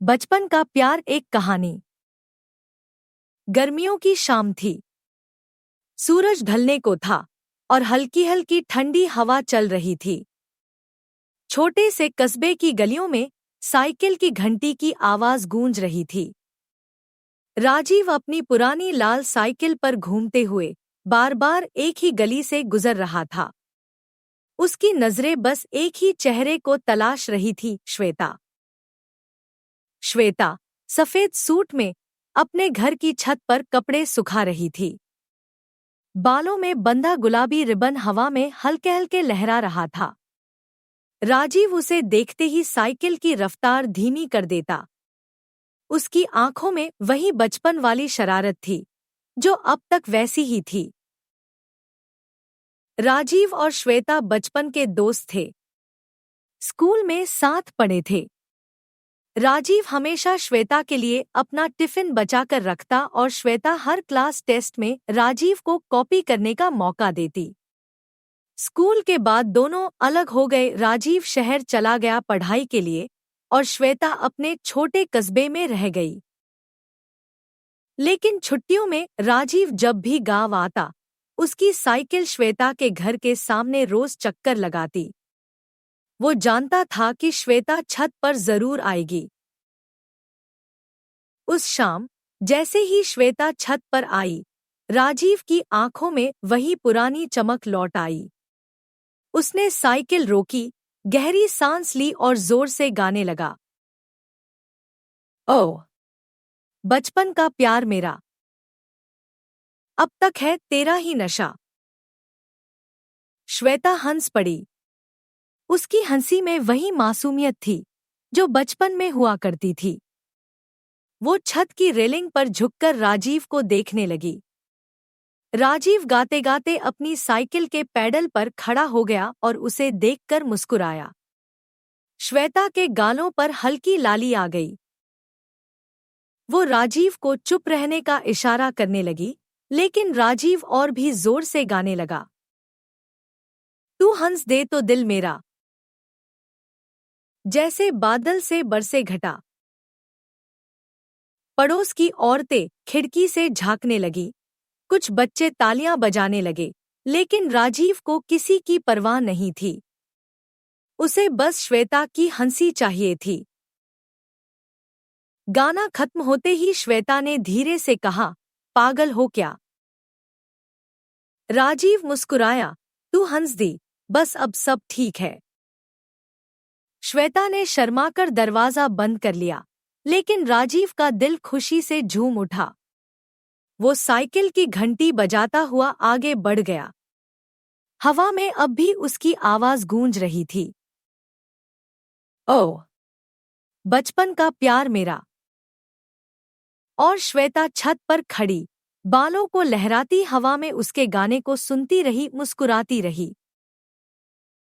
बचपन का प्यार एक कहानी। गर्मियों की शाम थी। सूरज ढलने को था और हल्की हल्की ठंडी हवा चल रही थी। छोटे से कस्बे की गलियों में साइकिल की घंटी की आवाज गूंज रही थी। राजीव अपनी पुरानी लाल साइकिल पर घूमते हुए बार बार एक ही गली से गुजर रहा था। उसकी नजरें बस एक ही चेहरे को तलाश रही थी, श्वेता। श्वेता सफेद सूट में अपने घर की छत पर कपड़े सुखा रही थी। बालों में बंधा गुलाबी रिबन हवा में हल्के हल्के लहरा रहा था। राजीव उसे देखते ही साइकिल की रफ्तार धीमी कर देता। उसकी आंखों में वही बचपन वाली शरारत थी जो अब तक वैसी ही थी। राजीव और श्वेता बचपन के दोस्त थे। स्कूल में साथ पढ़े थे। राजीव हमेशा श्वेता के लिए अपना टिफिन बचाकर रखता और श्वेता हर क्लास टेस्ट में राजीव को कॉपी करने का मौका देती। स्कूल के बाद दोनों अलग हो गए। राजीव शहर चला गया पढ़ाई के लिए और श्वेता अपने छोटे कस्बे में रह गई। लेकिन छुट्टियों में राजीव जब भी गांव आता, उसकी साइकिल श्वेता के घर के सामने रोज चक्कर लगाती। वो जानता था कि श्वेता छत पर जरूर आएगी। उस शाम जैसे ही श्वेता छत पर आई, राजीव की आंखों में वही पुरानी चमक लौट आई। उसने साइकिल रोकी, गहरी सांस ली और जोर से गाने लगा। ओह बचपन का प्यार मेरा, अब तक है तेरा ही नशा। श्वेता हंस पड़ी। उसकी हंसी में वही मासूमियत थी जो बचपन में हुआ करती थी। वो छत की रेलिंग पर झुककर राजीव को देखने लगी। राजीव गाते गाते अपनी साइकिल के पैडल पर खड़ा हो गया और उसे देखकर मुस्कुराया। श्वेता के गालों पर हल्की लाली आ गई। वो राजीव को चुप रहने का इशारा करने लगी, लेकिन राजीव और भी जोर से गाने लगा। तू हंस दे तो दिल मेरा, जैसे बादल से बरसे घटा। पड़ोस की औरतें खिड़की से झांकने लगी। कुछ बच्चे तालियां बजाने लगे, लेकिन राजीव को किसी की परवाह नहीं थी। उसे बस श्वेता की हंसी चाहिए थी। गाना खत्म होते ही श्वेता ने धीरे से कहा, पागल हो क्या? राजीव मुस्कुराया, तू हंस दी, बस अब सब ठीक है। श्वेता ने शर्माकर दरवाजा बंद कर लिया, लेकिन राजीव का दिल खुशी से झूम उठा। वो साइकिल की घंटी बजाता हुआ आगे बढ़ गया। हवा में अब भी उसकी आवाज गूंज रही थी। ओह बचपन का प्यार मेरा। और श्वेता छत पर खड़ी, बालों को लहराती हवा में उसके गाने को सुनती रही, मुस्कुराती रही।